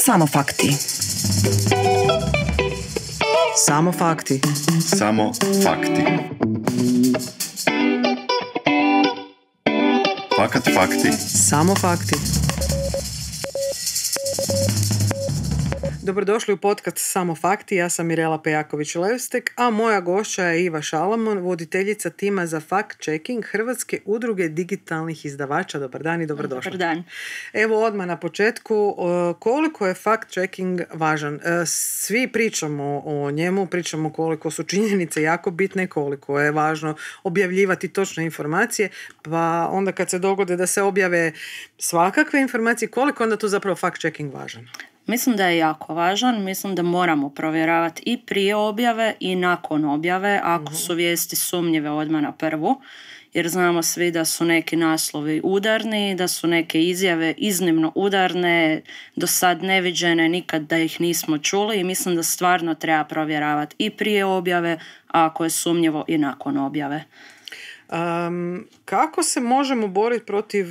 Samo fakti. Samo fakti. Samo fakti. Fakat fakti. Samo fakti. Dobrodošli u podcast Samo fakti, ja sam Mirela Pejaković-Levstek, a moja gošća je Iva Šalamon, voditeljica tima za fact-checking Hrvatske udruge digitalnih izdavača. Dobar dan i dobrodošli. Dobar dan. Evo odmah na početku, koliko je fact-checking važan? Svi pričamo o njemu, pričamo koliko su činjenice jako bitne, koliko je važno objavljivati točne informacije, pa onda kad se dogode da se objave svakakve informacije, koliko onda tu zapravo fact-checking važan? Mislim da je jako važan, mislim da moramo provjeravati i prije objave i nakon objave, ako su vijesti sumnjive odmah na prvu, jer znamo svi da su neki naslovi udarni, da su neke izjave iznimno udarne, do sad neviđene, nikad da ih nismo čuli i mislim da stvarno treba provjeravati i prije objave, a ako je sumnjivo i nakon objave. Kako se možemo boriti protiv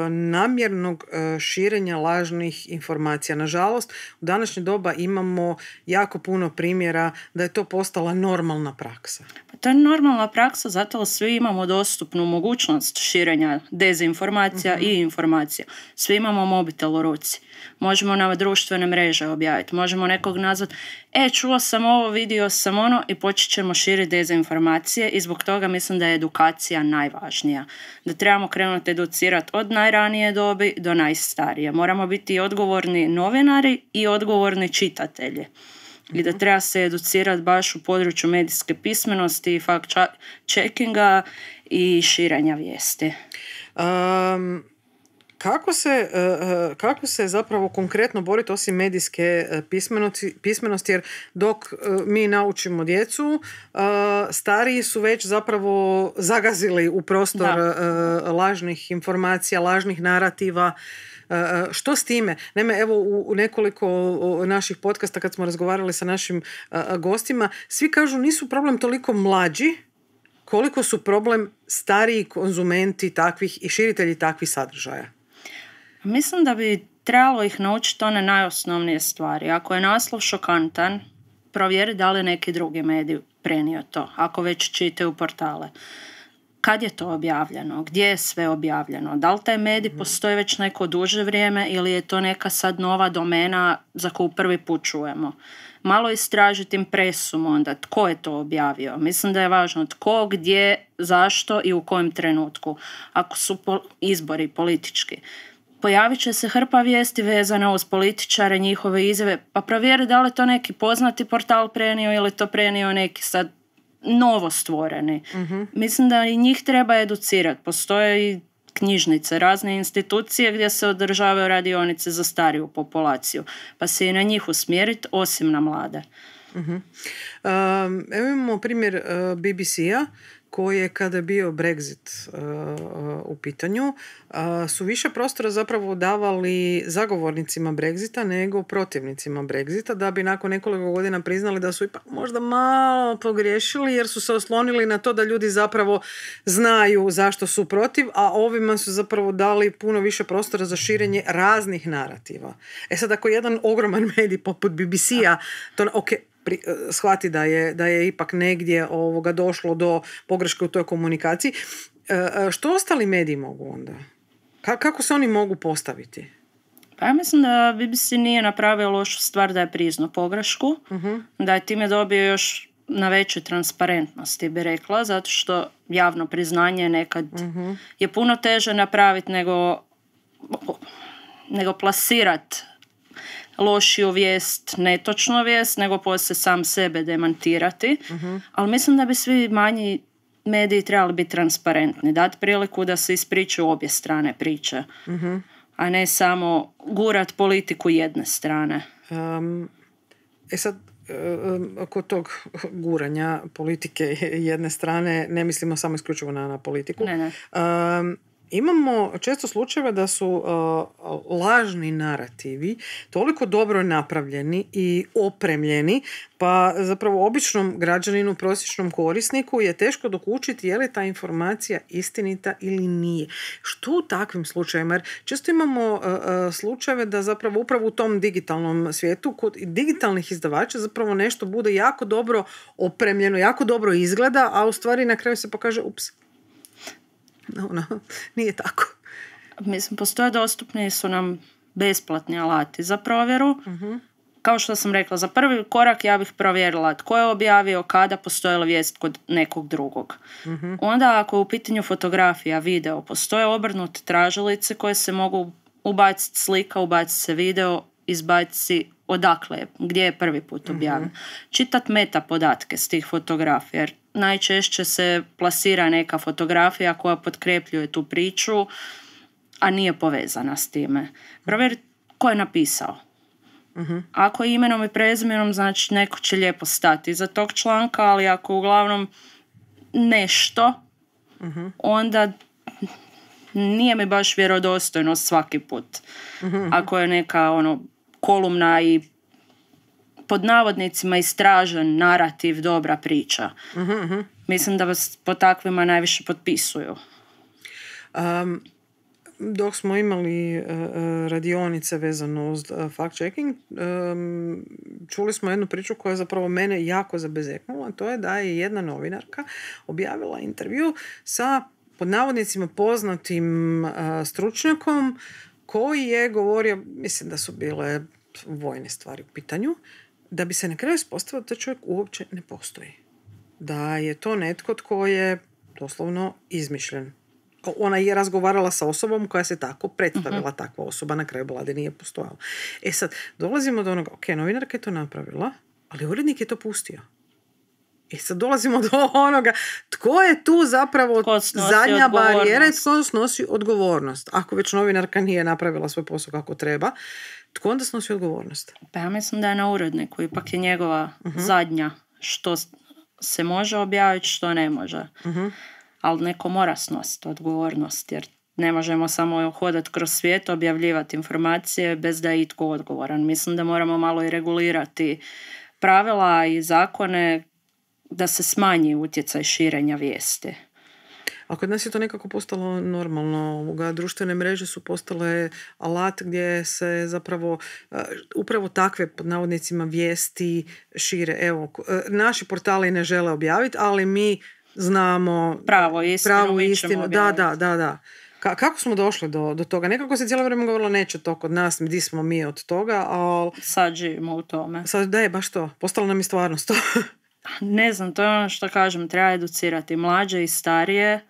namjernog širenja lažnih informacija? Nažalost, u današnje doba imamo jako puno primjera da je to postala normalna praksa. Pa to je normalna praksa, zato svi imamo dostupnu mogućnost širenja dezinformacija i informacija. Svi imamo mobitel u ruci. Možemo na društvene mreže objaviti, možemo nekog nazvati, čuo sam ovo, vidio sam ono i počet ćemo širiti dezinformacije i zbog toga mislim da je edukacija najvažnija. Da trebamo krenuti educirati od najranije dobi do najstarije. Moramo biti odgovorni novinari i odgovorni čitatelji. I da treba se educirati baš u području medijske pismenosti, fact-checkinga i širenja vijesti. Kako se zapravo konkretno boriti osim medijske pismenosti, jer dok mi naučimo djecu, stariji su već zapravo zagazili u prostor lažnih informacija, lažnih narativa. Što s time? Naime, evo u nekoliko naših podcasta kad smo razgovarali sa našim gostima, svi kažu nisu problem toliko mlađi, koliko su problem stariji konzumenti takvih i širitelji takvih sadržaja. Mislim da bi trebalo ih naučiti one najosnovnije stvari. Ako je naslov šokantan, provjeri da li neki drugi medij prenio to, ako već čitaju portale. Kad je to objavljeno? Gdje je sve objavljeno? Da li taj medij postoji već neko duže vrijeme ili je to neka sad nova domena za koju prvi put čujemo? Malo istražiti impresum onda, tko je to objavio. Mislim da je važno tko, gdje, zašto i u kojem trenutku. Ako su izbori politički, pojavit će se hrpa vijesti vezane uz političare, njihove izjave, pa provjeri da li to neki poznati portal prenio ili to prenio neki sad novo stvoreni. Mislim da i njih treba educirati. Postoje i knjižnice, razne institucije gdje se održavaju radionice za stariju populaciju, pa se i na njih usmjeriti, osim na mlade. Evo imamo primjer BBC-a koji je kada je bio Brexit u pitanju, su više prostora zapravo davali zagovornicima Brexita nego protivnicima Brexita, da bi nakon nekoliko godina priznali da su ipak možda malo pogriješili jer su se oslonili na to da ljudi zapravo znaju zašto su protiv, a ovima su zapravo dali puno više prostora za širenje raznih narativa. Sad ako jedan ogroman medij poput BBC-a, to shvati da je ipak negdje došlo do pogreške u toj komunikaciji. Što ostali mediji mogu onda? Kako se oni mogu postaviti? Pa ja mislim da BBC nije napravio lošu stvar da je priznao pogrešku, da je time dobio još na većoj transparentnosti, bi rekla, zato što javno priznanje nekad je puno teže napraviti nego plasirati lošiju vijest, netočnu vijest, nego poslije sam sebe demantirati. Ali mislim da bi svi manji mediji trebali biti transparentni, dati priliku da se ispričaju obje strane priče, a ne samo gurat politiku jedne strane. Sad, kod tog guranja politike jedne strane ne mislimo samo isključivo na politiku. Ne. imamo često slučajeve da su lažni narativi toliko dobro napravljeni i opremljeni, pa zapravo običnom građaninu, prosječnom korisniku je teško dokučiti je li ta informacija istinita ili nije. Što u takvim slučajevima? Jer često imamo slučajeve da zapravo upravo u tom digitalnom svijetu kod digitalnih izdavača zapravo nešto bude jako dobro opremljeno, jako dobro izgleda, a u stvari na kraju se pokaže ups. Nije tako. Mislim, postoje dostupni su nam besplatni alati za provjeru. Kao što sam rekla, za prvi korak ja bih provjerila tko je objavio, kada, postoji li vijest kod nekog drugog. Onda ako je u pitanju fotografija, video, postoje obrnute tražilice koje se mogu ubaciti slika, ubaciti se video, izbaciti odakle je, gdje je prvi put objavljen. Čitat meta podatke s tih fotografija, jer najčešće se plasira neka fotografija koja potkrepljuje tu priču, a nije povezana s time. Provjeriti ko je napisao. Ako je imenom i prezimenom, znači neko će lijepo stati iza tog članka, ali ako uglavnom nešto, onda nije mi baš vjerodostojno svaki put. Ako je neka kolumna i pod navodnicima istražen narativ, dobra priča. Mislim da vas po takvima najviše potpisuju. Dok smo imali radionice vezano uz fact-checking, čuli smo jednu priču koja je zapravo mene jako zabezeknula. To je da je jedna novinarka objavila intervju sa pod navodnicima poznatim stručnjakom koji je govorio, mislim da su bile vojne stvari u pitanju, da bi se na kraju ispostavilo da čovjek uopće ne postoji. Da je to netko tko je doslovno izmišljen. Ona je razgovarala sa osobom koja se tako predstavila, takva osoba na kraju blade nije postojala. E sad, dolazimo do onoga, ok, novinarka je to napravila, ali urednik je to pustio. I sad dolazimo do onoga, tko je tu zapravo zadnja barijera i tko snosi odgovornost. Ako već novinarka nije napravila svoj posao kako treba, tko onda snosi odgovornost? Pa ja mislim da je na uredniku, ipak je njegova zadnja što se može objaviti, što ne može. Ali neko mora snositi odgovornost, jer ne možemo samo hodati kroz svijet, objavljivati informacije bez da je itko odgovoran. Mislim da moramo malo i regulirati pravila i zakone da se smanji utjecaj širenja vijesti. A kod nas je to nekako postalo normalno. Društvene mreže su postale alat gdje se zapravo upravo takve pod navodnicima vijesti šire. Evo, naši portali ne žele objaviti, ali mi znamo pravu istinu. Da. Kako smo došli do toga? Nekako se cijelo vrijeme govorilo neće to kod nas, gdje smo mi od toga, ali... Sad živimo u tome. Sad, da je baš to. Postalo nam je stvarnost to. Ne znam, to je ono što kažem, treba educirati mlađe i starije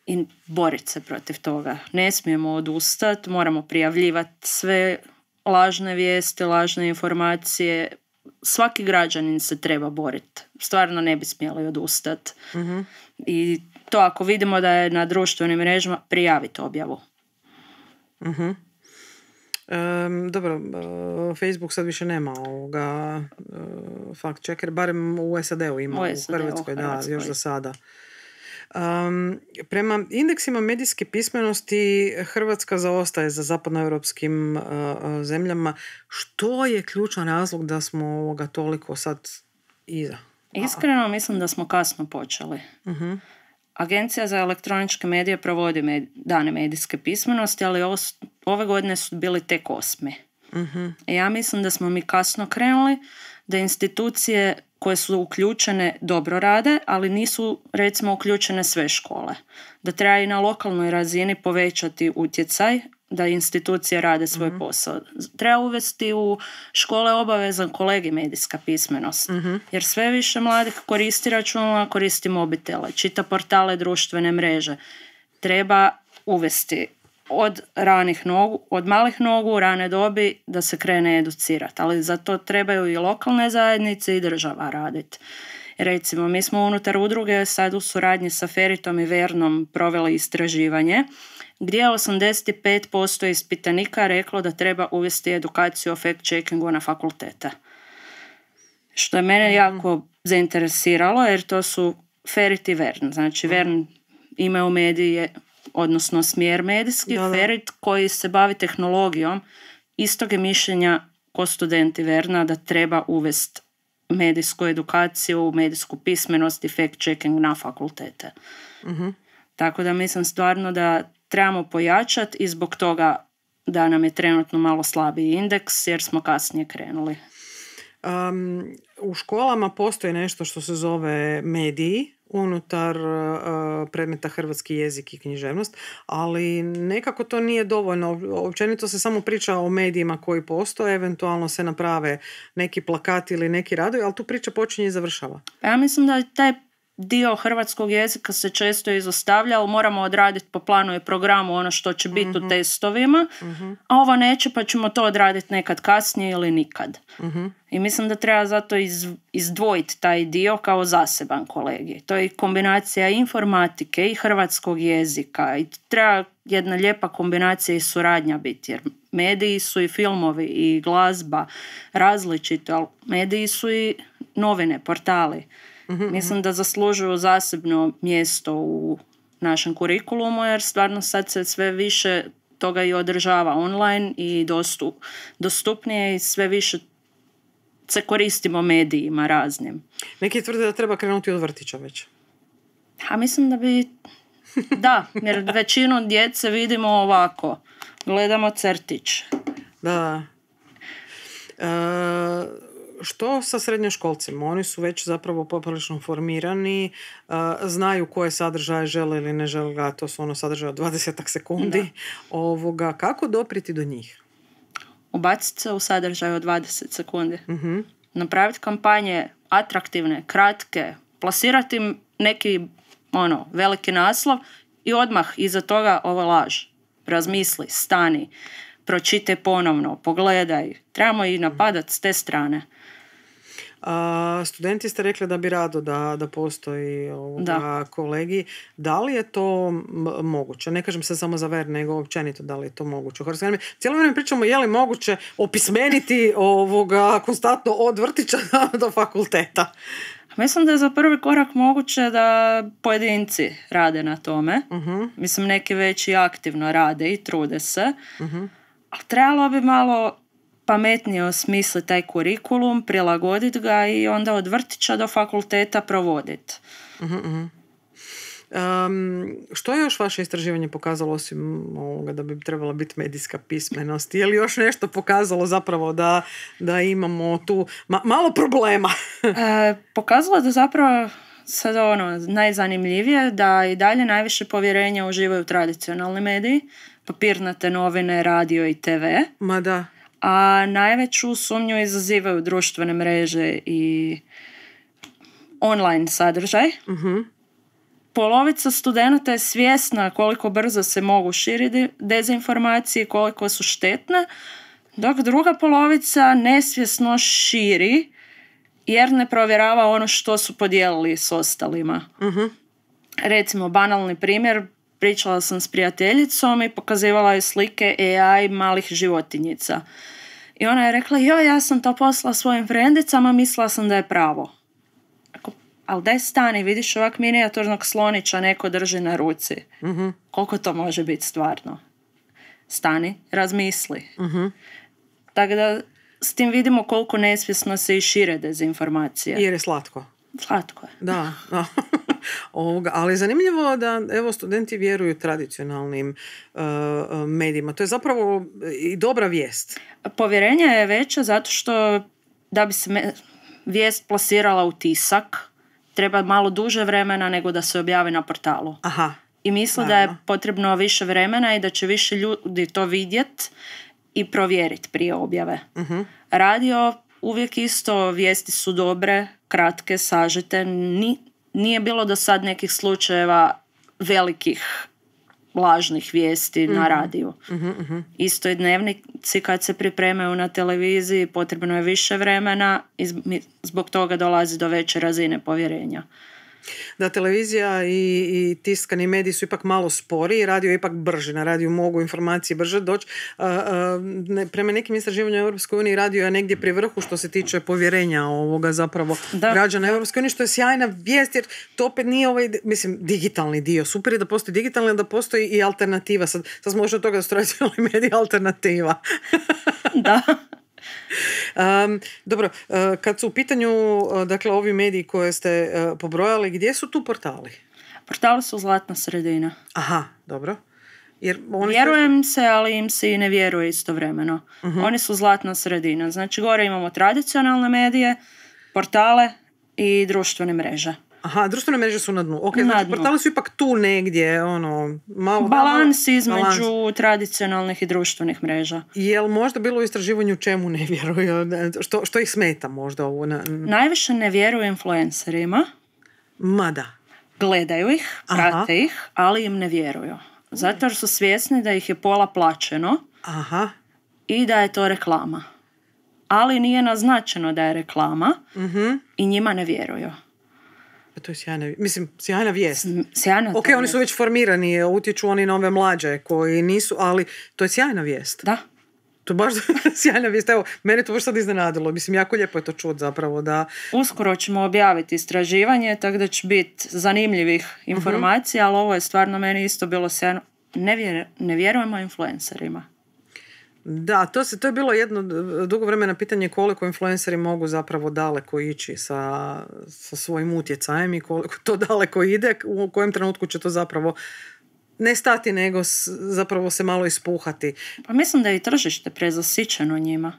i boriti se protiv toga. Ne smijemo odustati, moramo prijavljivati sve lažne vijesti, lažne informacije. Svaki građanin se treba boriti. Stvarno ne bi smjeli odustati. I to ako vidimo da je na društvenim mrežama, prijaviti objavu. Dobro, Facebook sad više nema ovoga fact checker, barem u SAD-u ima, u Hrvatskoj, da, još za sada. Prema indeksima medijske pismenosti Hrvatska zaostaje za zapadnoeuropskim zemljama. Što je ključan razlog da smo toliko sad iza? Iskreno mislim da smo kasno počeli. Agencija za elektroničke medije provodi dane medijske pismenosti, ali ove godine su bili tek 8. Ja mislim da smo mi kasno krenuli, da institucije koje su uključene dobro rade, ali nisu recimo uključene sve škole. Da treba i na lokalnoj razini povećati utjecaj da institucije rade svoj posao. Treba uvesti u škole obavezan kolegij medijska pismenost. Jer sve više mladih koristi računala, koristi mobitele, čita portale, društvene mreže. Treba uvesti od malih nogu u rane dobi da se krene educirati. Ali za to trebaju i lokalne zajednice i država raditi. Recimo, mi smo unutar udruge sad u suradnji sa Feritom i Vernom proveli istraživanje gdje je 85% ispitanika reklo da treba uvesti edukaciju o fact-checkingu na fakultete. Što je mene jako zainteresiralo, jer to su Ferit i Vern. Znači, Vern ima u mediji odnosno smjer medijski, Ferit koji se bavi tehnologijom, istog je mišljenja ko studenti Verna da treba uvesti medijsku edukaciju, medijsku pismenost i fact-checking na fakultete. Tako da mislim stvarno da trebamo pojačati i zbog toga da nam je trenutno malo slabiji indeks jer smo kasnije krenuli. U školama postoji nešto što se zove mediji unutar predmeta hrvatski jezik i književnost, ali nekako to nije dovoljno. Općenito se samo priča o medijima koji postoje, eventualno se naprave neki plakati ili neki radovi, ali tu priča počinje i završava. Ja mislim da taj dio hrvatskog jezika se često izostavlja, ali moramo odraditi po planu i programu ono što će biti u testovima, a ovo neće pa ćemo to odraditi nekad kasnije ili nikad. I mislim da treba zato izdvojiti taj dio kao zaseban kolegij. To je kombinacija informatike i hrvatskog jezika i treba jedna lijepa kombinacija i suradnja biti, jer mediji su i filmovi i glazba različito, ali mediji su i novine, portali. Mislim da zaslužuju zasebno mjesto u našem kurikulumu jer stvarno sad se sve više toga i održava online i dostupnije i sve više se koristimo medijima raznim. Neki tvrde da treba krenuti od vrtića već. A mislim da bi... Da, jer većinu djece vidimo ovako. Gledamo crtić. Da. Što sa srednjoškolcima? Oni su već zapravo poprilično formirani, znaju koje sadržaje žele ili ne žele, to su ono sadržaje od 20 sekundi. Kako doprijeti do njih? Ubaciti se u sadržaj od 20 sekundi. Napraviti kampanje atraktivne, kratke, plasirati im neki veliki naslov i odmah iza toga ovo laž. Razmisli, stani, pročitaj ponovno, pogledaj. Trebamo i napadati s te strane. Studenti ste rekli da bi rado da postoji kolegij. Da li je to moguće? Ne kažem se samo za Ver, nego općenito da li je to moguće. Cijelo vrijeme pričamo je li moguće opismeniti konstantno od vrtića do fakulteta. Mislim da je za prvi korak moguće da pojedinci rade na tome. Mislim, neki već i aktivno rade i trude se. Ali trebalo bi malo pametnije osmisliti taj kurikulum, prilagoditi ga i onda od vrtića do fakulteta provoditi. Što je još vaše istraživanje pokazalo osim ovoga da bi trebala biti medijska pismenost? Je li još nešto pokazalo zapravo da imamo tu malo problema? Pokazalo da zapravo sad najzanimljivije da i dalje najviše povjerenja uživaju tradicionalni mediji, papirnate novine, radio i TV. Ma da. A najveću sumnju izazivaju društvene mreže i online sadržaj. Polovica studenata je svjesna koliko brzo se mogu širiti dezinformacije, koliko su štetne, dok druga polovica nesvjesno širi jer ne provjerava ono što su podijelili s ostalima. Recimo, banalni primjer, pričala sam s prijateljicom i pokazivala je slike AI malih životinjica. I ona je rekla, ja sam to poslala svojim frendicama, mislila sam da je pravo. Ali daj stani, vidiš ovak minijaturnog slonića neko drži na ruci. Koliko to može biti stvarno? Stani, razmisli. Tako da s tim vidimo koliko nesvjesno se i šire dezinformacije. Jer je slatko. Slatko je. Da. Ali zanimljivo da studenti vjeruju tradicionalnim medijima. To je zapravo i dobra vijest. Povjerenje je veće zato što da bi se vijest plasirala u tisak treba malo duže vremena nego da se objavi na portalu. Aha. I misle da je potrebno više vremena i da će više ljudi to vidjeti i provjeriti prije objave. Radio uvijek isto, vijesti su dobre, kratke, sažete. Nije bilo do sad nekih slučajeva velikih lažnih vijesti na radiju. Isto i dnevnici kad se pripremaju na televiziji potrebno je više vremena i zbog toga dolazi do veće razine povjerenja. Da, televizija i tiskani mediji su ipak malo spori, radio je ipak brži. Na radiju mogu informacije brže doći. Prema nekim istraživanjima Europskoj uniji radio je negdje pri vrhu što se tiče povjerenja ovoga zapravo građana Europske unije, što je sjajna vijest, jer to opet nije digitalni dio. Super je da postoji digitalni, ali da postoji i alternativa. Sad smo došli od toga da su tradicionalni mediji alternativa. Da. Dobro, kad su u pitanju dakle, ovi mediji koje ste pobrojali, gdje su tu portali? Portali su zlatna sredina. Aha, dobro. Jer vjerujem se, ali im se i ne vjeruje istovremeno. Oni su zlatna sredina. Znači, gore imamo tradicionalne medije, portale i društvene mreže. Aha, društvene mreže su na dnu. Ok, znači portali su ipak tu negdje, malo... Balans između tradicionalnih i društvenih mreža. Je li možda bilo u istraživanju čemu ne vjeruju? Što ih smeta možda ovo? Najviše ne vjeruju influencerima. Mada. Gledaju ih, prate ih, ali im ne vjeruju. Zato jer su svjesni da ih je pola plaćeno. Aha. I da je to reklama. Ali nije naznačeno da je reklama i njima ne vjeruju. To je sjajna vijest. Sjajna ok, oni su već formirani, utječu oni na ove mlađe koji nisu, ali to je sjajna vijest. Da. To je baš sjajna vijest. Evo, mene to baš sad iznenadilo. Jako lijepo je to čuti zapravo da... Uskoro ćemo objaviti istraživanje, tako da će biti zanimljivih informacija, ali ovo je stvarno meni isto bilo sjajno. Ne vjerujemo influencerima. Da, to je bilo jedno dugo vremena pitanje koliko influenceri mogu zapravo daleko ići sa svojim utjecajem i koliko to daleko ide, u kojem trenutku će to zapravo ne stati, nego zapravo se malo ispuhati. Pa mislim da je i tržište prezasićeno njima.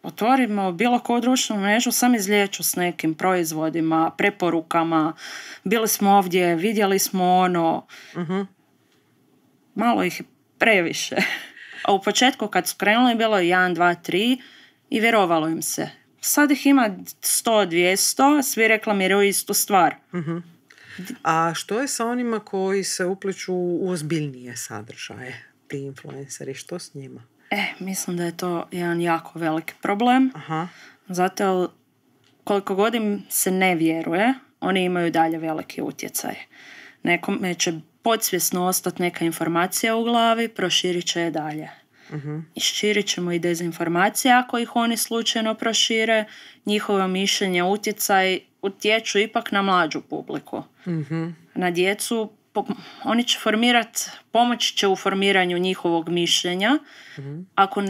Otvorimo bilo koju društvenu mrežu, sam izliječu s nekim proizvodima, preporukama, bili smo ovdje, vidjeli smo malo ih je previše. A u početku kad su krenuli bilo je 1, 2, 3 i vjerovalo im se. Sad ih ima 100, 200, svi reklamiraju istu stvar. A što je sa onima koji se upliču u ozbiljnije sadržaje, ti influenceri, što s njima? Mislim da je to jedan jako veliki problem. Aha. Zato koliko god im se ne vjeruje, oni imaju dalje veliki utjecaj. Nekome će podsvjesno ostati neka informacija u glavi, proširit će je dalje. I širit ćemo i dezinformacije ako ih oni slučajno prošire. Njihovo mišljenje, utjecaj utječu ipak na mlađu publiku. Na djecu oni će pomoći će u formiranju njihovog mišljenja. Ako,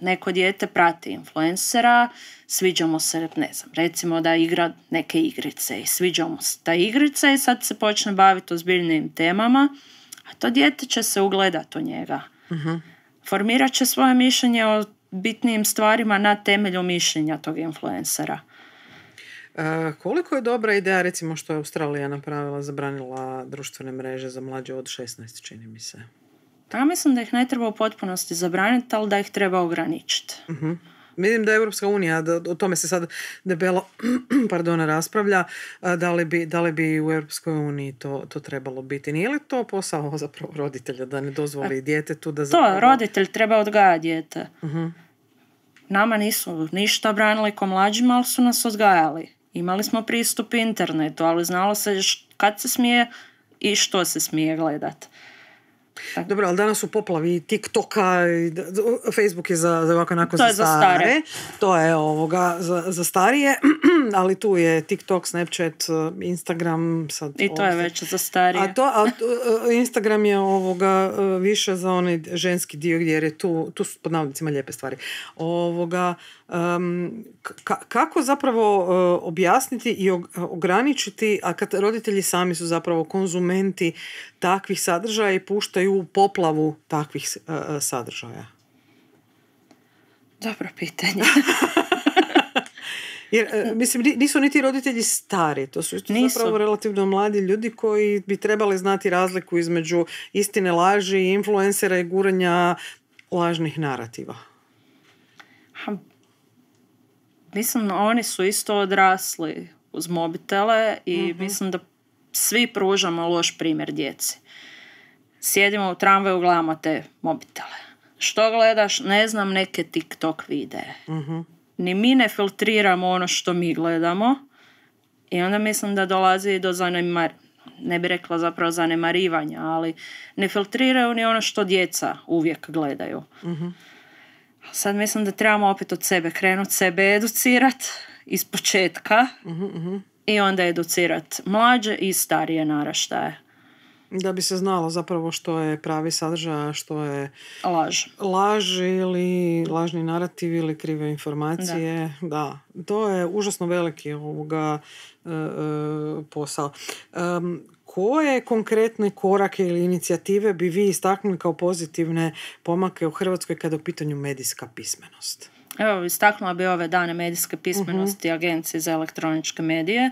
neko dijete prati influencera, sviđa mu se, recimo da igra neke igrice i sviđa mu se ta igrica i sad se počne baviti ozbiljnim temama, a to dijete će se ugledati u njega. Formirat će svoje mišljenje o bitnijim stvarima na temelju mišljenja tog influencera. Koliko je dobra ideja, recimo, što je Australija napravila, zabranila društvene mreže za mlađe od 16, čini mi se? Ja mislim da ih ne treba u potpunosti zabraniti, ali da ih treba ograničiti. Vidim da je Europska unija, o tome se sad debelo raspravlja, da li bi u Europskoj uniji to trebalo biti. Nije li to posao zapravo roditelja da ne dozvoli djetetu da zapravo... To, roditelj treba odgajati dijete. Nama nisu ništa branili ko mlađima, ali su nas odgajali. Imali smo pristup internetu, ali znalo se kad se smije i što se smije gledati. Dobro, ali danas u poplavi TikToka, Facebook je za stare. To je za starije, ali tu je TikTok, Snapchat, Instagram. Sad i to je već za starije. Instagram je više za onaj ženski dio gdje je tu su pod navodnicima lijepe stvari. Kako zapravo objasniti i ograničiti, a kad roditelji sami su zapravo konzumenti takvih sadržaja i puštaju u poplavu takvih sadržaja? Dobro pitanje. Jer, nisu niti roditelji stari, to su zapravo relativno mladi ljudi koji bi trebali znati razliku između istine, laži, influencera i guranja lažnih narativa. Mislim, oni su isto odrasli uz mobitele i mislim da svi pružamo loš primjer djeci. Sjedimo u tramvaju, gledamo te mobitele. Što gledaš? Ne znam, neke TikTok videe. Ni mi ne filtriramo ono što mi gledamo, I onda mislim da dolazi do ne bi rekla zapravo zanemarivanja, ali ne filtriraju ni ono što djeca uvijek gledaju. Sad mislim da trebamo opet od sebe krenuti, sebe educirati iz početka i onda educirati mlađe i starije naraštaje. Da bi se znalo zapravo što je pravi sadržaj, što je laž ili lažni narativ ili krive informacije. Da. To je užasno veliki posao. Koje konkretne korake ili inicijative bi vi istaknuli kao pozitivne pomake u Hrvatskoj kada je u pitanju medijska pismenost? Evo, istaknula bi ove dane medijske pismenosti Agencije za elektroničke medije.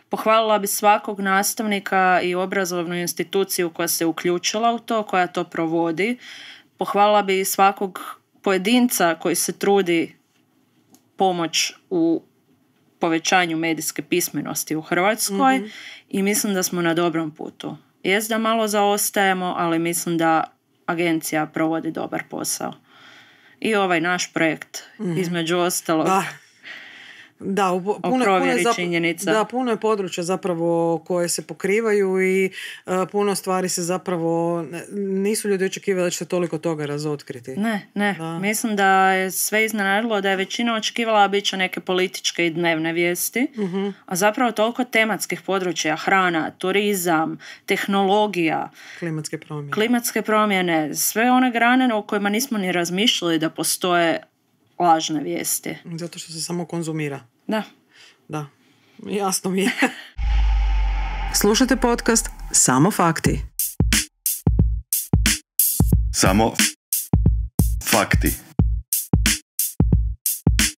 Pohvalila bi svakog nastavnika i obrazovnu instituciju koja se uključila u to, koja to provodi. Pohvalila bi svakog pojedinca koji se trudi pomoć u povećanju medijske pismenosti u Hrvatskoj i mislim da smo na dobrom putu. Jest da malo zaostajemo, ali mislim da agencija provodi dobar posao. I ovaj naš projekt, između ostalog. Da, puno je područja zapravo koje se pokrivaju i puno stvari se zapravo nisu ljudi očekivali da će se toliko toga razotkriti. Ne. Mislim da je sve iznenadilo da je većina očekivala bit će neke političke i dnevne vijesti, a zapravo toliko tematskih područja, hrana, turizam, tehnologija, klimatske promjene, sve one grane o kojima nismo ni razmišljali da postoje lažne vijesti. Zato što se samo konzumira. Da. Jasno mi je. Slušajte podcast Samo fakti. Samo fakti.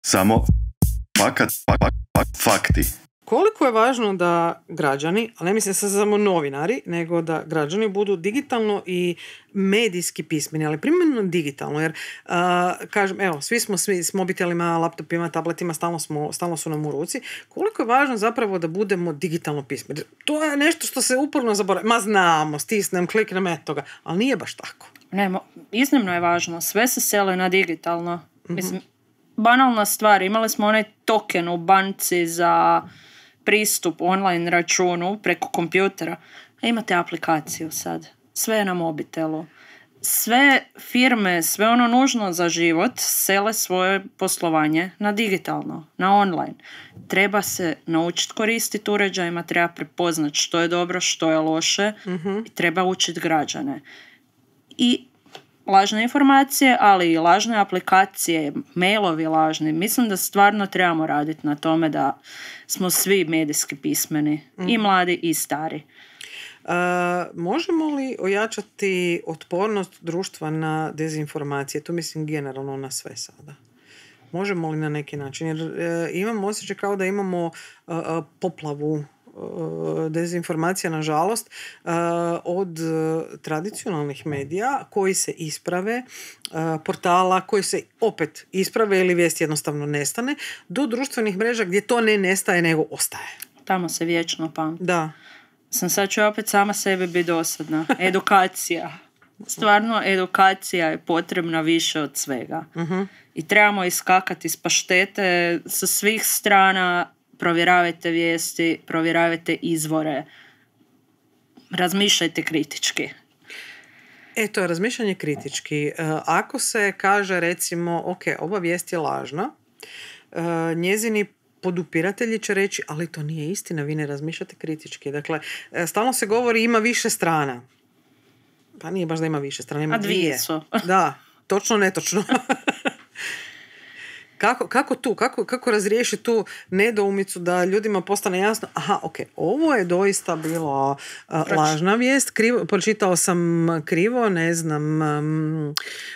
Samo fakti. Koliko je važno da građani, ali ne mislim se samo novinari, nego da građani budu digitalno i medijski pismeni, ali primarno digitalno, jer kažem, evo, svi smo s mobitelima, laptopima, tabletima, stalno su nam u ruci. Koliko je važno zapravo da budemo digitalno pismeni? To je nešto što se uporno zaboravlja. Ma znamo, stisnem, kliknem, toga, ali nije baš tako. Ne, iznimno je važno. Sve se seli na digitalno. Mislim, banalna stvar, imali smo onaj token u banci za pristup online računu preko kompjutera. Imate aplikaciju sad. Sve je na mobitelu. Sve firme, sve ono nužno za život sele svoje poslovanje na digitalno, na online. Treba se naučiti koristiti uređajima, treba prepoznati što je dobro, što je loše i treba učiti građane. I lažne informacije, ali i lažne aplikacije, mailovi lažni. Mislim da stvarno trebamo raditi na tome da smo svi medijski pismeni, i mladi i stari. Možemo li ojačati otpornost društva na dezinformacije? To mislim generalno na sve sada. Možemo li na neki način? Jer imamo osjećaj kao da imamo poplavu dezinformacija, nažalost, od tradicionalnih medija koji se isprave, portala koji se opet isprave ili vijest jednostavno nestane, do društvenih mreža gdje to ne nestaje nego ostaje. Tamo se vječno pamti. Da. Sad ću opet sama sebi biti dosadna. Edukacija. Stvarno, edukacija je potrebna više od svega. I trebamo iskakati iz paštete sa svih strana. Provjeravajte vijesti, provjeravajte izvore. Razmišljajte kritički. To je razmišljanje kritički. Ako se kaže, recimo, ok, ova vijest je lažna, njezini podupiratelji će reći, ali to nije istina, vi ne razmišljate kritički. Dakle, stalno se govori ima više strana. Pa nije baš da ima više strana, ima dvije. Su. Da, točno, netočno. Kako razriješiti tu nedoumicu da ljudima postane jasno, ovo je doista bilo lažna vijest, pročitao sam krivo, ne znam,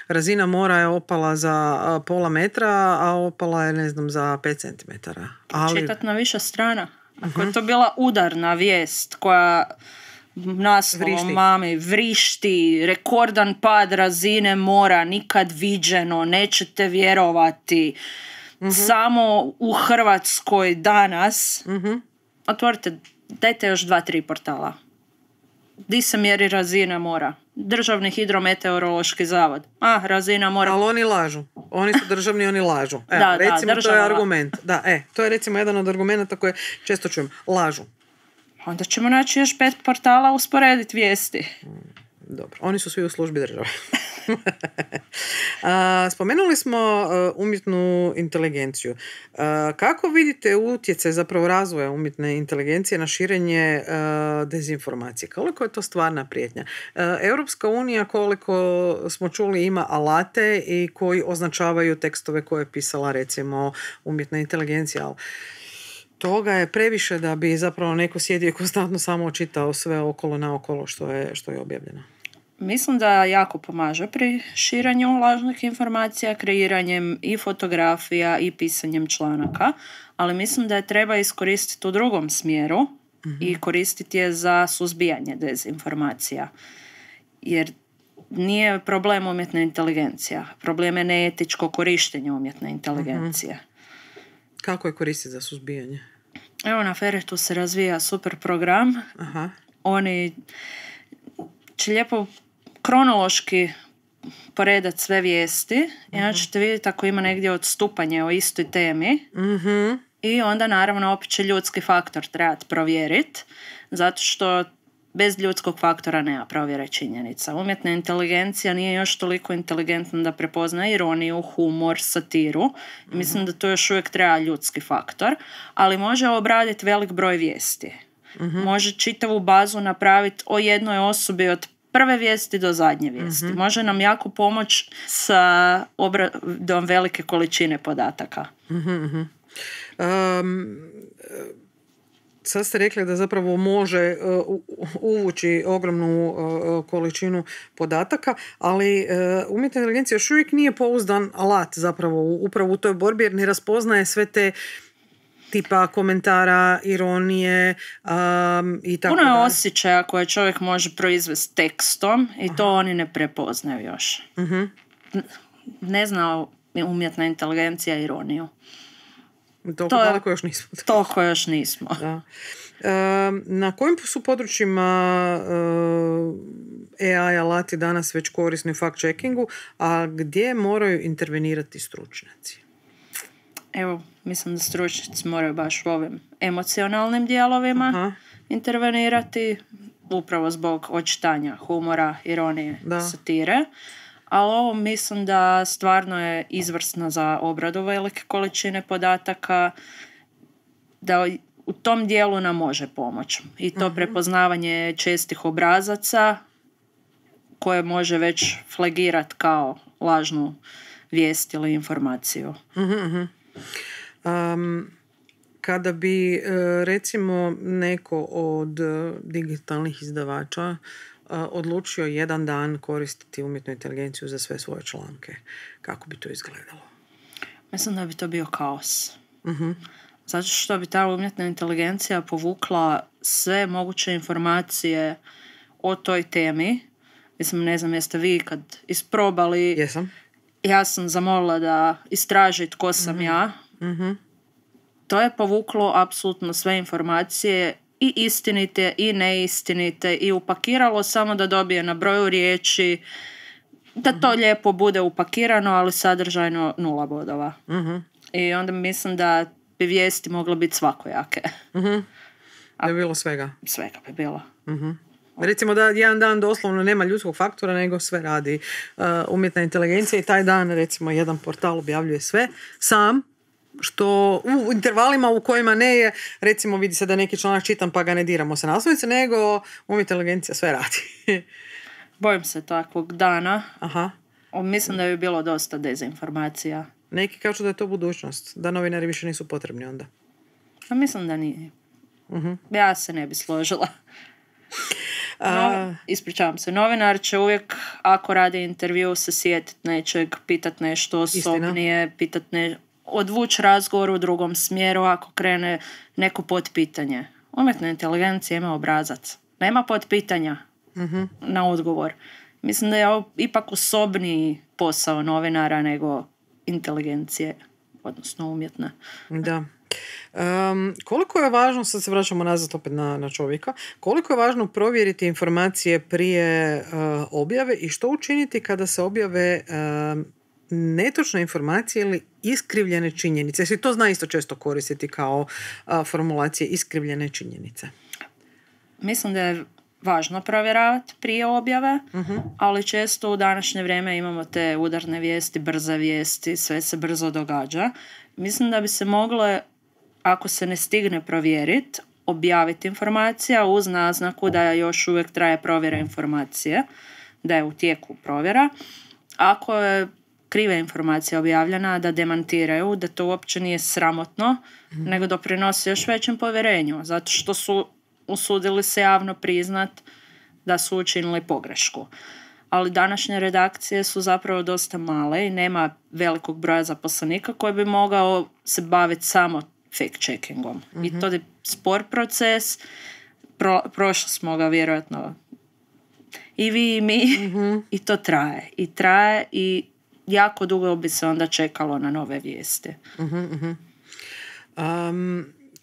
razina mora je opala za pola metra, a opala je, ne znam, za 5 centimetara. Čitat na više strana. Ako je to bila udarna vijest koja naslovom mami vrišti, rekordan pad razine mora, nikad viđeno, nećete vjerovati, samo u Hrvatskoj danas, otvorite, dajte još 2-3 portala. di se mjeri razina mora? Državni hidrometeorološki zavod. Razina mora. Ali oni lažu. Oni su državni, oni lažu. Recimo, to je argument. To je recimo jedan od argumenta koje često čujem. Lažu. Onda ćemo naći još 5 portala usporediti vijesti. Dobro, oni su svi u službi države. Spomenuli smo umjetnu inteligenciju. Kako vidite utjecaj zapravo razvoja umjetne inteligencije na širenje dezinformacije? Koliko je to stvarna prijetnja? Europska unija, koliko smo čuli, ima alate i koji označavaju tekstove koje je pisala recimo umjetna inteligencija, ali toga je previše da bi zapravo neko sjedio i konstantno samo čitao sve okolo naokolo što je objavljeno. Mislim da jako pomaže pri širanju lažnih informacija, kreiranjem i fotografija i pisanjem članaka, ali mislim da je treba iskoristiti u drugom smjeru i koristiti je za suzbijanje dezinformacija. Jer nije problem umjetna inteligencija, problem je neetičko korištenje umjetne inteligencije. Kako je koristiti za suzbijanje? Evo, na Feretu se razvija super program. Oni će lijepo kronološki poredati sve vijesti i onda ćete vidjeti ako ima negdje odstupanje o istoj temi i onda naravno opet će ljudski faktor trebati provjeriti, zato što bez ljudskog faktora nema provjere činjenica. Umjetna inteligencija nije još toliko inteligentna da prepozna ironiju, humor, satiru. Mislim da to još uvijek treba ljudski faktor, ali može obraditi velik broj vijesti. Može čitavu bazu napraviti o jednoj osobi od prve vijesti do zadnje vijesti. Može nam jako pomoći sa obradom velike količine podataka. Sad ste rekli da zapravo može uvući ogromnu količinu podataka, ali umjetna inteligencija još uvijek nije pouzdan alat zapravo upravo u toj borbi, jer ne raspoznaje sve te tipa komentara, ironije i tako dalje. Puno je da. osjećaja koje čovjek može proizvesti tekstom i to oni ne prepoznaju još. Ne zna umjetna inteligencija ironiju. Toliko još nismo. Toliko još nismo. Da. Na kojim su područjima AI alati danas već korisni u fact-checkingu, a gdje moraju intervenirati stručnjaci? Evo, mislim da stručnjaci moraju baš u ovim emocionalnim dijelovima intervenirati, upravo zbog očitanja humora, ironije, satire. Ali ovo mislim da stvarno je izvrsno za obradu velike količine podataka, da u tom dijelu nam može pomoći. I to prepoznavanje čestih obrazaca koje može već flagirati kao lažnu vijest ili informaciju. Kada bi recimo neko od digitalnih izdavača odlučio jedan dan koristiti umjetnu inteligenciju za sve svoje članke, kako bi to izgledalo? Mislim da bi to bio kaos. Zato što bi ta umjetna inteligencija povukla sve moguće informacije o toj temi. Mislim, ne znam, jeste vi kad isprobali... Jesam. Ja sam zamolila da istraži tko sam ja. To je povuklo apsolutno sve informacije, i istinite i neistinite, i upakiralo samo da dobije na broju riječi, da to lijepo bude upakirano, ali sadržajno 0 bodova. I onda mislim da bi vijesti mogle biti svakojake. Da bi bilo svega. Svega bi bilo. Recimo da jedan dan doslovno nema ljudskog faktora, nego sve radi umjetna inteligencija i taj dan recimo jedan portal objavljuje sve sam, što u intervalima u kojima ne je, recimo vidi se da neki članak čitam pa ga ne diramo sa naslovnice, nego umjetna inteligencija sve radi. Bojim se takvog dana. Mislim da bi bilo dosta dezinformacija. Neki kažu da je to budućnost, da novinari više nisu potrebni onda. A mislim da nije. Ja se ne bi složila. Ispričavam se, novinar će uvijek, ako radi intervju, se sjetiti nečeg, pitat nešto osobnije, odvući razgovor u drugom smjeru ako krene neko potpitanje. Umjetna inteligencija ima obrazac. Nema potpitanja na odgovor. Mislim da je ovo ipak osobniji posao novinara nego inteligencije, odnosno umjetne. Da. Koliko je važno, sad se vraćamo nazad opet na čovjeka, koliko je važno provjeriti informacije prije objave i što učiniti kada se objave netočne informacije ili iskrivljene činjenice? Jesi to zna isto često koristiti kao formulacije iskrivljene činjenice? Mislim da je važno provjeravati prije objave, ali često u današnje vrijeme imamo te udarne vijesti, brze vijesti, sve se brzo događa. Mislim da bi se mogle, ako se ne stigne provjeriti, objaviti informacija uz naznaku da još uvijek traje provjera informacije, da je u tijeku provjera. Ako je kriva informacija objavljena, da demantiraju, da to uopće nije sramotno, nego doprinosi još većem povjerenju, zato što su usudili se javno priznat da su učinili pogrešku. Ali današnje redakcije su zapravo dosta male i nema velikog broja zaposlenika koji bi mogao se baviti samo fact-checkingom. I to je spor proces, prošli smo ga vjerojatno i vi i mi, i to traje. I traje i jako dugo bi se onda čekalo na nove vijesti.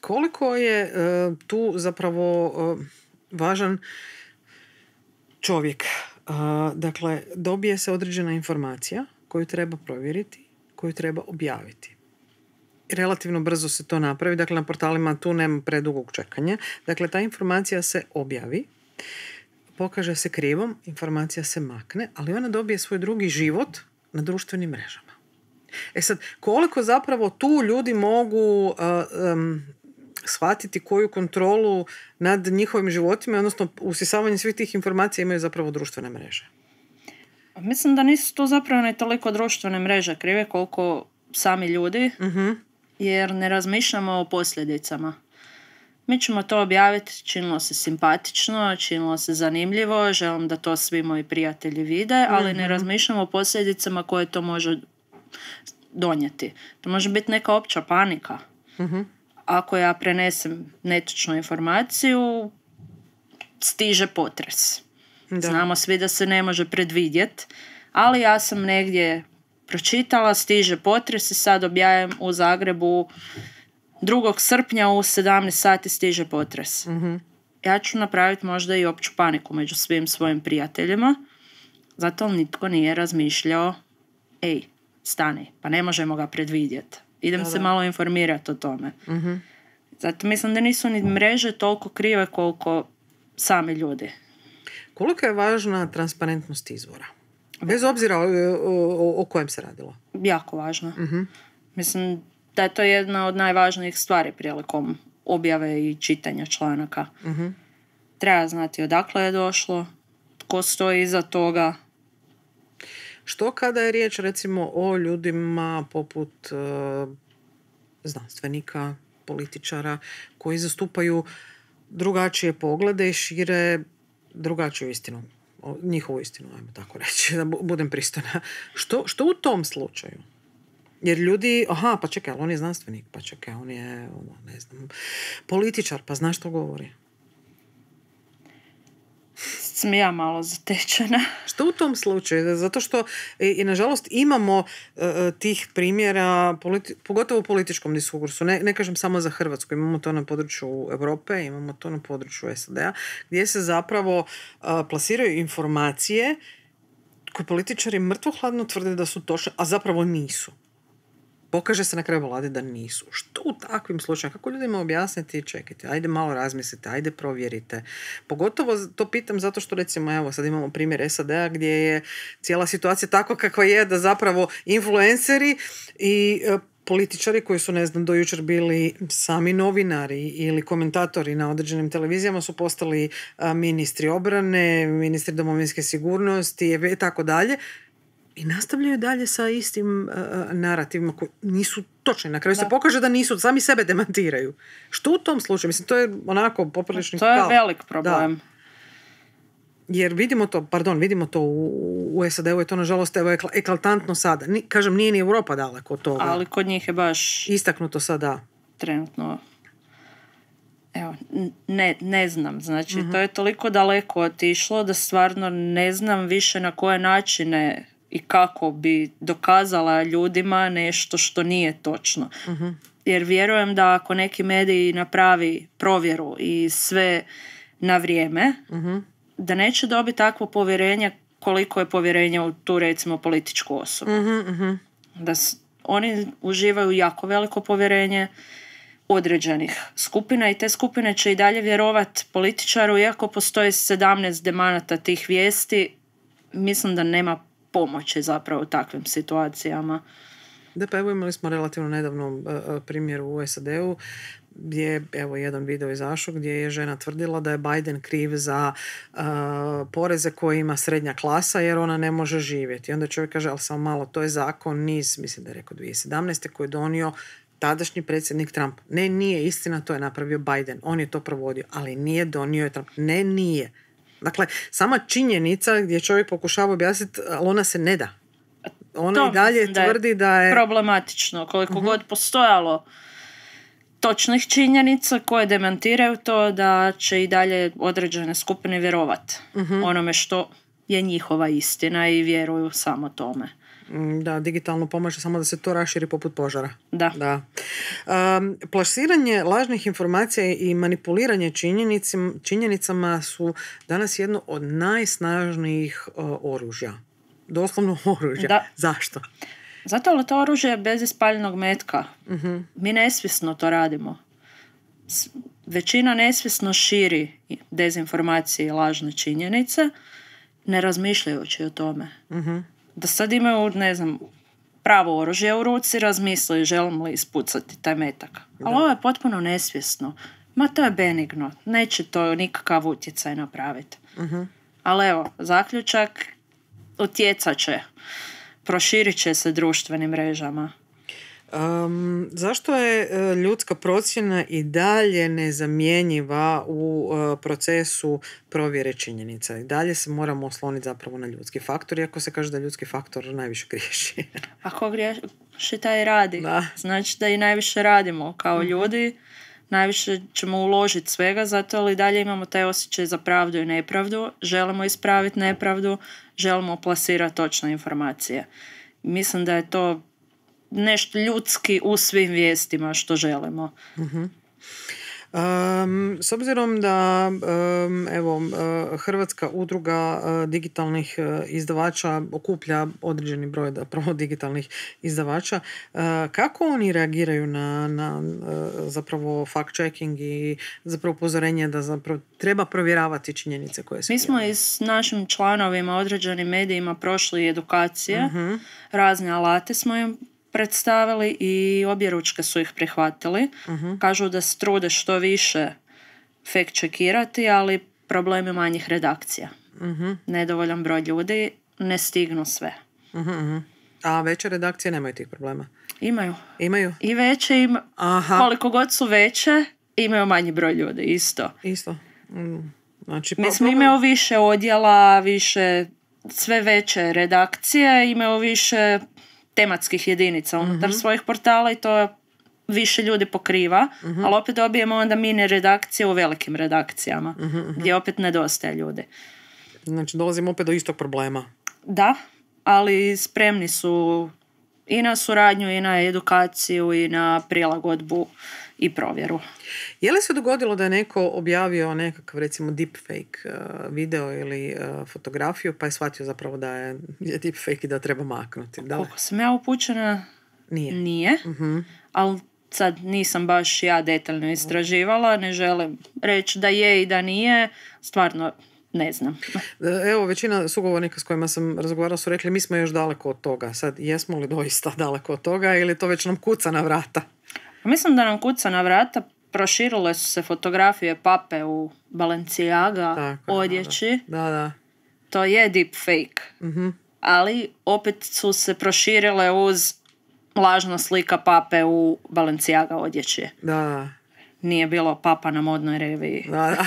Koliko je tu zapravo važan čovjek? Dakle, dobije se određena informacija koju treba provjeriti, koju treba objaviti. Relativno brzo se to napravi, dakle na portalima tu nema predugog čekanja. Dakle, ta informacija se objavi, pokaže se krivom, informacija se makne, ali ona dobije svoj drugi život na društvenim mrežama. Sad, koliko zapravo tu ljudi mogu shvatiti koju kontrolu nad njihovim životima, odnosno usisavanje svih tih informacija imaju zapravo društvene mreže? Mislim da nisu tu zapravo ne toliko društvene mreže krive koliko sami ljudi, jer ne razmišljamo o posljedicama. Mi ćemo to objaviti, činilo se simpatično, činilo se zanimljivo, želim da to svi moji prijatelji vide, ali ne razmišljamo o posljedicama koje to može donijeti. To može biti neka opća panika. Ako ja prenesem netočnu informaciju, stiže potres. Da. Znamo svi da se ne može predvidjeti, ali ja sam negdje pročitala, stiže potres i sad objavim u Zagrebu 2. srpnja u 17 sati stiže potres. Ja ću napraviti možda i opću paniku među svim svojim prijateljima, zato nitko nije razmišljao, stani, pa ne možemo ga predvidjeti. Idem se malo informirati o tome. Zato mislim da nisu ni mreže toliko krive koliko sami ljudi. Koliko je važna transparentnost izvora? Bez obzira o kojem se radilo? Jako važno. Mislim da je to jedna od najvažnijih stvari prilikom objave i čitanja članaka. Treba znati odakle je došlo, tko stoji iza toga. Što kada je riječ recimo o ljudima poput znanstvenika, političara koji zastupaju drugačije poglede i šire drugačiju istinu, njihovu istinu, ajmo tako reći, da budem pristojna. Što u tom slučaju? Jer ljudi, pa čekaj, ali on je znanstvenik, pa čekaj, on je, ne znam, političar, pa znaš što govori? Sam ja malo zatečena. Što u tom slučaju? Zato što i nažalost imamo tih primjera, pogotovo u političkom diskursu. Ne kažem samo za Hrvatsku, imamo to na području Europe, imamo to na području SAD-a, gdje se zapravo plasiraju informacije koje političari mrtvohladno tvrde da su točne, a zapravo nisu. Pokaže se na kraju vlade da nisu. Što u takvim slučajima? Kako ljudima objasniti? Čekajte, ajde malo razmislite, ajde provjerite. Pogotovo to pitam zato što recimo, evo sad imamo primjer SAD-a gdje je cijela situacija tako kakva je da zapravo influenceri i političari koji su, ne znam, do jučer bili sami novinari ili komentatori na određenim televizijama su postali ministri obrane, ministri domovinske sigurnosti i tako dalje. I nastavljaju dalje sa istim narativima koji nisu točni. Na kraju se pokaže da nisu, sami sebe demantiraju. Što u tom slučaju? Mislim, to je onako poprilični to je velik problem. Da. Jer vidimo to u SAD-u je to nažalost eklatantno sada. Kažem, nije ni Europa daleko od toga. Ali kod njih je baš istaknuto sada. Trenutno. Evo, ne znam. Znači, to je toliko daleko otišlo da stvarno ne znam više na koje načine i kako bi dokazala ljudima nešto što nije točno. Jer vjerujem da ako neki medij napravi provjeru i sve na vrijeme, da neće dobiti takvo povjerenje koliko je povjerenje u tu, recimo, političku osobu. Da oni uživaju jako veliko povjerenje određenih skupina i te skupine će i dalje vjerovati političaru, iako postoji 17 demanata tih vijesti. Mislim da nema pomoći zapravo u takvim situacijama. Da, pa evo imali smo relativno nedavno primjer u SAD-u gdje je, evo, jedan video izašao gdje je žena tvrdila da je Biden kriv za poreze koje ima srednja klasa jer ona ne može živjeti. I onda čovjek kaže, ali samo malo, to je zakon niz, mislim da je rekao 2017. koji je donio tadašnji predsjednik Trump. Ne, nije istina, to je napravio Biden. On je to provodio, ali nije donio je Trump. Ne, nije. Dakle, sama činjenica gdje čovjek pokušava objasniti, ali ona se ne da. Ona i dalje tvrdi da je problematično. Koliko god postojalo točnih činjenica koje demantiraju to, da će i dalje određene skupine vjerovati onome što je njihova istina i vjeruju samo tome. Da, digitalno pomaže samo da se to raširi poput požara. Da. Plasiranje lažnih informacija i manipuliranje činjenicama su danas jedno od najsnažnijih oružja. Doslovno oružja. Da. Zašto? Zato je to oružje bez ispaljenog metka. Mi nesvjesno to radimo. Većina nesvjesno širi dezinformacije i lažne činjenice, ne razmišljajući o tome. Da sad imaju, ne znam, pravo oružje u ruci, razmisli želim li ispucati taj metak. Ali ovo je potpuno nesvjesno. Ma to je benigno. Neće to nikakav utjecaj napraviti. Ali evo, zaključak, utjecat će. Proširit će se društvenim mrežama. Zašto je ljudska procjena i dalje nezamjenjiva u procesu provjere činjenica? I dalje se moramo osloniti zapravo na ljudski faktor, iako se kaže da ljudski faktor najviše griješi. Ako griješi, taj radi. Da. Znači da i najviše radimo kao ljudi, najviše ćemo uložiti svega, zato ali dalje imamo taj osjećaj za pravdu i nepravdu, želimo ispraviti nepravdu, želimo plasirati točne informacije. Mislim da je to nešto ljudski u svim vijestima što želimo. S obzirom da Hrvatska udruga digitalnih izdavača okuplja određeni broj digitalnih izdavača, kako oni reagiraju na zapravo fact-checking i zapravo upozorenje da zapravo treba provjeravati činjenice koje se... Mi smo i s našim članovima određenim medijima prošli edukacije, razne alate smo im predstavili i objeručke su ih prihvatili. Kažu da se trude što više fact-checkirati, ali problemi manjih redakcija. Nedovoljan broj ljudi, ne stignu sve. A veće redakcije nemaju tih problema? Imaju. I veće koliko god su veće, imaju manji broj ljudi, isto. Znači, mi smo imaju više odjela, više, sve veće redakcije, imaju više tematskih jedinica unutar svojih portala i to više ljudi pokriva, ali opet dobijemo onda mini redakcije u velikim redakcijama, gdje opet nedostaje ljudi. Znači, dolazimo opet do istog problema. Da, ali spremni su i na suradnju, i na edukaciju, i na prilagodbu i provjeru. Je li se dogodilo da je neko objavio nekakav, recimo, deepfake video ili fotografiju, pa je shvatio zapravo da je deepfake i da treba maknuti? Koliko sam ja upućena, nije. Ali sad nisam baš ja detaljno istraživala, ne želim reći da je i da nije, stvarno ne znam. Evo, većina sugovornika s kojima sam razgovarala su rekli mi smo još daleko od toga. Sad, jesmo li doista daleko od toga ili to već nam kuca na vrata? Mislim da nam kuca na vrata. Proširile su se fotografije pape u Balenciaga odjeći. Da. To je deepfake. Ali opet su se proširile uz lažna slika pape u Balenciaga odjeći. Da. Nije bilo papa na modnoj reviji. Da.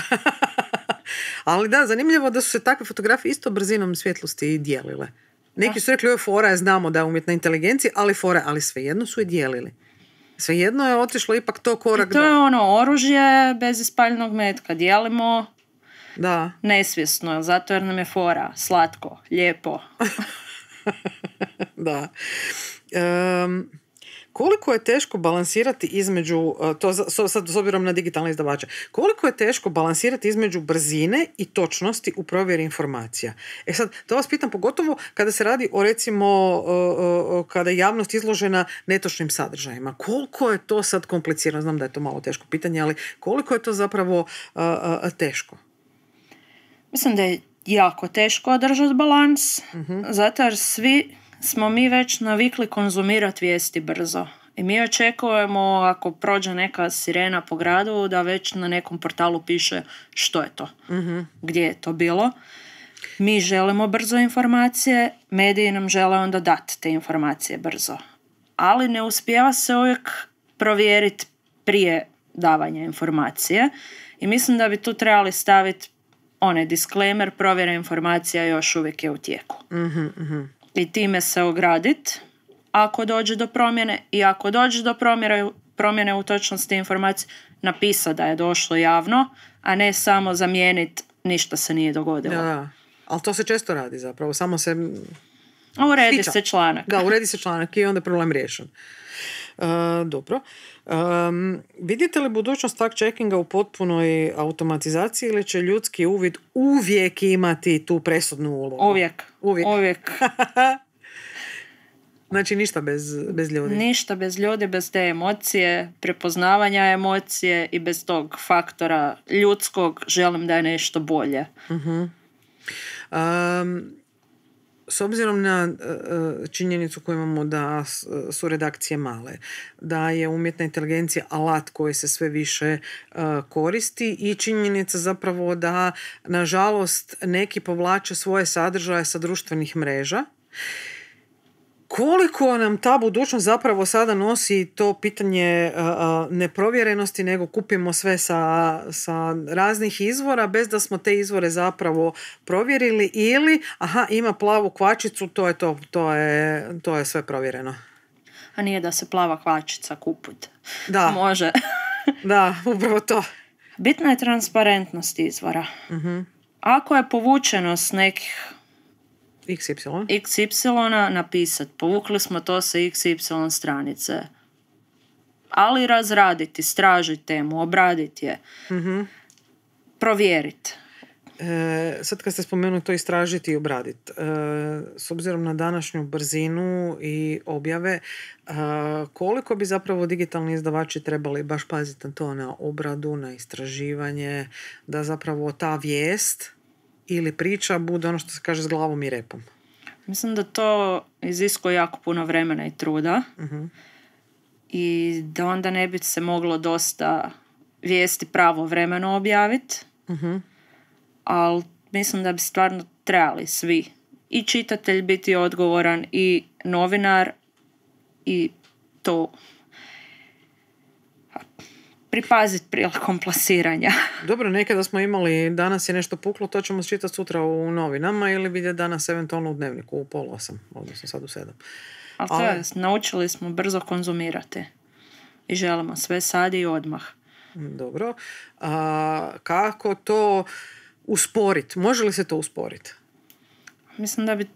Ali da, zanimljivo da su se takve fotografije isto brzinom svjetlosti dijelile. Neki su rekli, fora je, znamo da je umjetna inteligencija, ali svejedno su je dijelili. Svejedno je otišlo ipak to korak. I to je ono oružje bez ispaljenog metka. Dijelimo nesvjesno, zato jer nam je fora slatko, lijepo. Da. koliko je teško balansirati između, to sad s obzirom na digitalne izdavače, koliko je teško balansirati između brzine i točnosti u provjeri informacija? Sad, to vas pitam pogotovo kada se radi o, recimo, kada je javnost izložena netočnim sadržajima. Koliko je to sad komplicirano? Znam da je to malo teško pitanje, ali koliko je to zapravo teško? Mislim da je jako teško održati balans, zato jer svi smo mi već navikli konzumirati vijesti brzo. I mi očekujemo, ako prođe neka sirena po gradu, da već na nekom portalu piše što je to, gdje je to bilo. Mi želimo brzo informacije, mediji nam žele onda dati te informacije brzo. Ali ne uspijeva se uvijek provjeriti prije davanja informacije. I mislim da bi tu trebali staviti onaj disclaimer, provjera informacija još uvijek je u tijeku. I time se ograditi ako dođe do promjene, i ako dođe do promjene u točnosti informacije, napisati da je došlo javno, a ne samo zamijeniti ništa se nije dogodilo. Da, ali to se često radi zapravo, samo se uredi se članak. Da, uredi se članak i onda je problem riješen. Dobro. Vidite li budućnost fact-checkinga u potpunoj automatizaciji ili će ljudski uvid uvijek imati tu presudnu ulogu? Uvijek. Znači ništa bez ljudi. Ništa bez ljudi, bez te emocije, prepoznavanja emocije i bez tog faktora ljudskog želim da je nešto bolje. S obzirom na činjenicu koju imamo da su redakcije male, da je umjetna inteligencija alat koji se sve više koristi i činjenica zapravo da, nažalost, neki povlače svoje sadržaje sa društvenih mreža, koliko nam ta budućnost zapravo sada nosi to pitanje neprovjerenosti, nego kupimo sve sa raznih izvora bez da smo te izvore zapravo provjerili, ili ima plavu kvačicu, to je sve provjereno. A nije da se plava kvačica kuput. Da. Može. Da, upravo to. Bitna je transparentnost izvora. Ako je povučeno s nekih XY napisati, povukli smo to sa XY stranice. Ali razraditi, istražiti temu, obraditi je. Provjeriti. Sad kad ste spomenuli to istražiti i obraditi, s obzirom na današnju brzinu i objave, koliko bi zapravo digitalni izdavači trebali baš paziti na to, na obradu, na istraživanje, da zapravo ta vijest ili priča bude ono što se kaže s glavom i repom? Mislim da to iziskuje jako puno vremena i truda. I da onda ne bi se moglo dosta vijesti pravovremeno objaviti. Ali mislim da bi stvarno trebali svi, i čitatelj biti odgovoran, i novinar, i to pripaziti prilikom plasiranja. Dobro, nekada smo imali, danas je nešto puklo, to ćemo čitati sutra u novinama ili vidjeti danas eventualno u dnevniku u 7:30, odnosno sad u 7. Ali to je, naučili smo brzo konzumirati i želimo sve sad i odmah. Dobro. Kako to usporiti? Može li se to usporiti? Mislim da bi...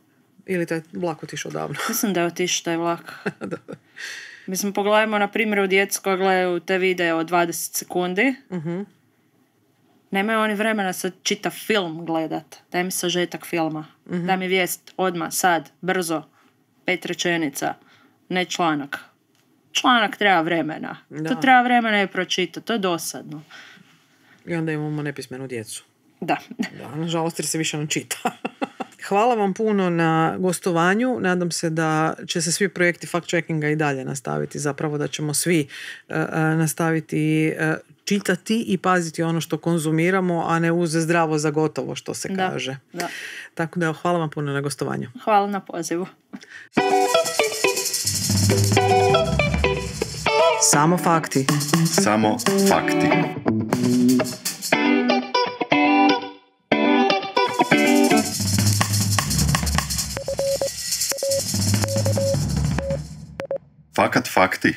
Ili taj vlak otišao davno? Mislim da je otišao taj vlak. Mislim, pogledajmo na primjeru djeca koja gledaju te videe od 20 sekundi. Nemaju oni vremena sad čitav film gledat. Daj mi sažetak filma. Daj mi vijest odmah, sad, brzo. 5 rečenica. Ne članak. Članak treba vremena. Da. To treba vremena i pročitati. To je dosadno. I onda imamo nepismenu djecu. Da. Nažalost, jer se više ne čita. Hvala vam puno na gostovanju. Nadam se da će se svi projekti fact-checkinga i dalje nastaviti. Zapravo da ćemo svi nastaviti čitati i paziti ono što konzumiramo, a ne uze zdravo za gotovo, što se kaže. Da. Tako da hvala vam puno na gostovanju. Hvala na pozivu. Samo fakti. Samo fakti. Fakat fakti.